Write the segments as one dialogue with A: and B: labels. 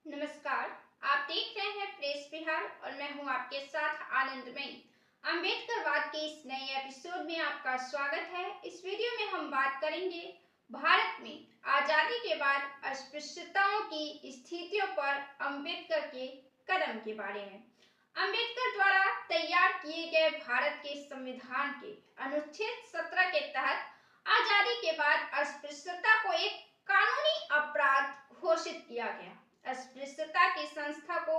A: नमस्कार। आप देख रहे हैं प्रेस बिहार और मैं हूं आपके साथ आनंदमयी। अम्बेडकरवाद के इस नए एपिसोड में आपका स्वागत है। इस वीडियो में हम बात करेंगे भारत में आजादी के बाद अस्पृश्यताओं की स्थितियों पर अम्बेडकर के कदम के बारे में। अम्बेडकर द्वारा तैयार किए गए भारत के संविधान के अनुच्छेद 17 के तहत आजादी के बाद अस्पृश्यता को एक कानूनी अपराध घोषित किया गया। अस्पृश्यता की संस्था को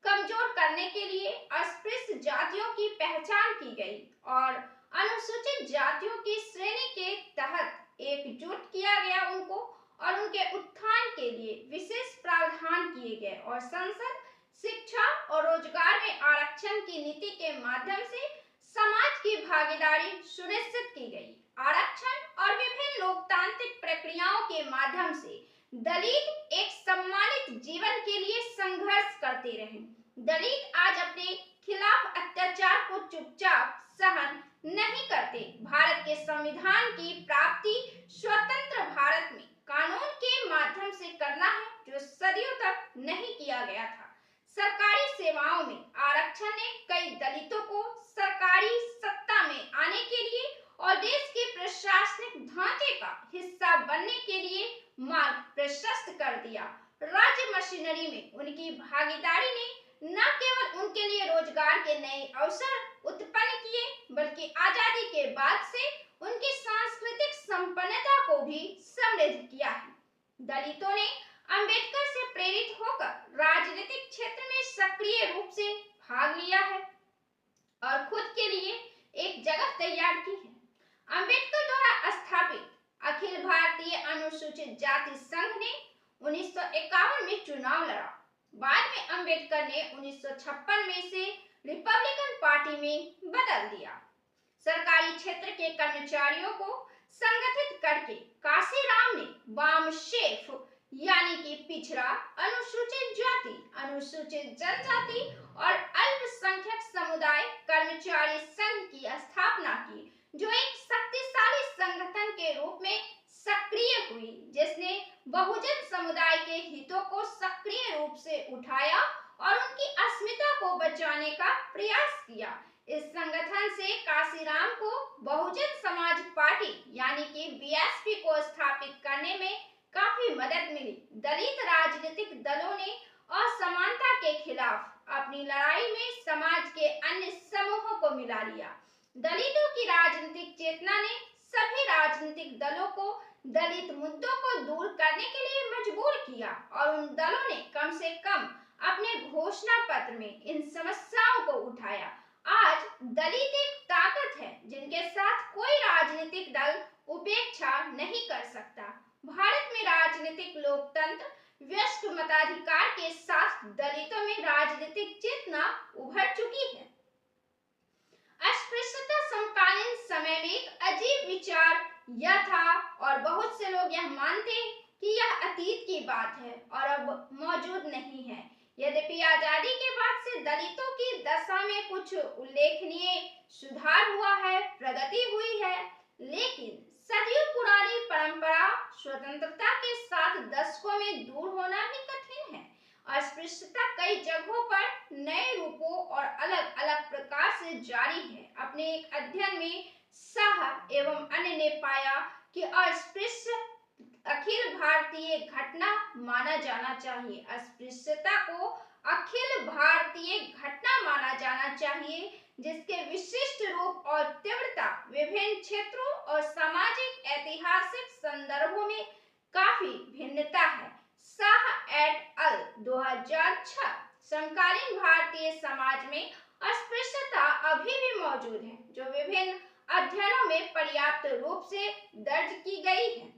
A: कमजोर करने के लिए अस्पृश्य जातियों की पहचान की गई और अनुसूचित जातियों की श्रेणी के तहत एकजुट किया गया उनको और उनके उत्थान के लिए विशेष प्रावधान किए गए और संसद, शिक्षा और रोजगार में आरक्षण की नीति के माध्यम से समाज की भागीदारी सुनिश्चित की गई। आरक्षण और विभिन्न लोकतांत्रिक प्रक्रियाओं के माध्यम से दलित एक सम्मानित जीवन के लिए संघर्ष करते रहे। दलित आज अपने खिलाफ अत्याचार को चुपचाप सहन नहीं करते। भारत के संविधान की प्राप्ति स्वतंत्र भारत में कानून के माध्यम से करना है, जो सदियों तक नहीं किया गया था। सरकारी सेवाओं में आरक्षण ने कई दलितों को सरकारी सत्ता में आने के लिए और देश के प्रशासनिक ढांचे का हिस्सा बनने के लिए मार्ग प्रशस्त कर दिया। राज्य मशीनरी में उनकी भागीदारी ने न केवल उनके लिए रोजगार के नए अवसर उत्पन्न किए, बल्कि आजादी के बाद से उनकी सांस्कृतिक संपन्नता को भी समृद्ध किया है। दलितों ने अम्बेडकर से प्रेरित होकर राजनीतिक क्षेत्र में सक्रिय रूप से भाग लिया है और खुद के लिए एक जगह तैयार की है। अम्बेडकर द्वारा स्थापित अखिल भारतीय अनुसूचित जाति संघ ने 1951 में चुनाव लड़ा। बाद में अम्बेडकर ने 1956 में से रिपब्लिकन पार्टी में बदल दिया। सरकारी क्षेत्र के कर्मचारियों को संगठित करके काशीराम ने वामशेफ यानी कि पिछड़ा, अनुसूचित जाति, अनुसूचित जनजाति और अल्पसंख्यक समुदाय कर्मचारी संघ की स्थापना की, जो एक शक्तिशाली संगठन के रूप में सक्रिय हुई, जिसने बहुजन समुदाय के हितों को सक्रिय रूप से उठाया और उनकी अस्मिता को बचाने का प्रयास किया। इस संगठन से काशीराम को बहुजन समाज पार्टी यानी कि बीएसपी को स्थापित करने में काफी मदद मिली। दलित राजनीतिक दलों ने असमानता के खिलाफ अपनी लड़ाई में समाज के अन्य समूहों को मिला लिया। दलितों की राजनीतिक चेतना ने सभी राजनीतिक दलों को दलित मुद्दों को दूर करने के लिए मजबूर किया और उन दलों ने कम से कम अपने घोषणा पत्र में इन समस्याओं को उठाया। आज दलित एक ताकत है जिनके साथ कोई राजनीतिक दल उपेक्षा नहीं कर सकता। भारत में राजनीतिक लोकतंत्र, वयस्क मताधिकार के साथ दलितों में राजनीतिक चेतना उभर चुकी है। अस्पृश्यता समकालीन समय में एक अजीब विचार यह था और बहुत से लोग यह मानते हैं कि यह अतीत की बात है और अब मौजूद नहीं है। यद्यपि आजादी के बाद से दलितों की दशा में कुछ उल्लेखनीय सुधार हुआ है, प्रगति हुई है, लेकिन सदियों पुरानी परंपरा स्वतंत्रता के साथ दशकों में दूर होना भी कठिन है। अस्पृश्यता कई जगहों पर नए रूपों और अलग अलग प्रकार से जारी है। अपने एक अध्ययन में शाह एवं अन्य ने पाया कि अस्पृश्य अखिल भारतीय घटना माना जाना चाहिए। अस्पृश्यता को अखिल भारतीय घटना माना जाना चाहिए, जिसके विशिष्ट रूप और तीव्रता विभिन्न क्षेत्रों और सामाजिक ऐतिहासिक संदर्भों में काफी भिन्नता है। शाह एट अल 2006। समकालीन भारतीय समाज में अस्पृश्यता अभी भी मौजूद है, जो विभिन्न अध्ययनों में पर्याप्त रूप से दर्ज की गई है।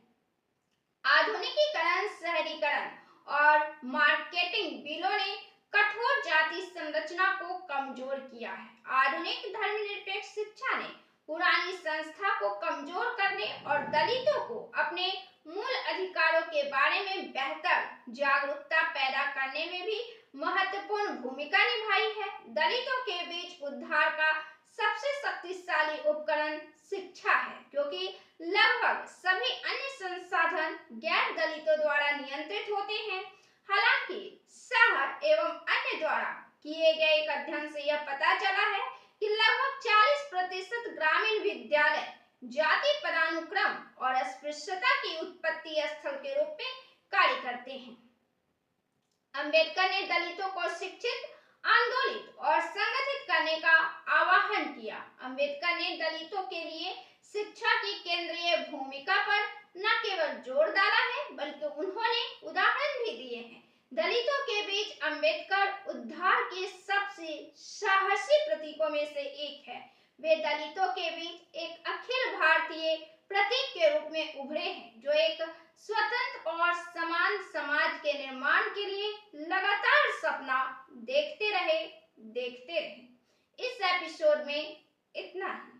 A: आधुनिकीकरण, शहरीकरण और मार्केटिंग बिलों ने कठोर जाति संरचना को कमजोर किया है। आधुनिक धर्मनिरपेक्ष शिक्षा ने पुरानी संस्था को कमजोर करने और दलितों को अपने मूल अधिकारों के बारे में बेहतर जागरूकता पैदा करने में भी महत्वपूर्ण भूमिका निभाई है। दलितों के बीच उद्धार का सबसे शक्तिशाली उपकरण शिक्षा है, क्योंकि लगभग सभी अन्य संसाधन गैर दलितों द्वारा नियंत्रित होते हैं। हालांकि द्वारा किए गए एक अध्ययन से यह पता चला है कि लगभग 40% ग्रामीण विद्यालय जाति पदानुक्रम और अस्पृश्यता की उत्पत्ति स्थल के रूप में कार्य करते हैं। अंबेडकर ने दलितों को शिक्षित, आंदोलित और संगठित करने का आह्वान किया। अंबेडकर ने दलितों के लिए शिक्षा की केंद्रीय भूमिका पर न केवल जोर डाला है बल्कि उन्होंने उदाहरण भी दिए हैं। दलितों के बीच अंबेडकर उद्धार के सबसे साहसी प्रतीकों में से एक है। वे दलितों के बीच एक अखिल भारतीय प्रतीक के रूप में उभरे हैं, जो एक स्वतंत्र और समान समाज के निर्माण के लिए लगातार सपना देखते रहे। इस एपिसोड में इतना ही।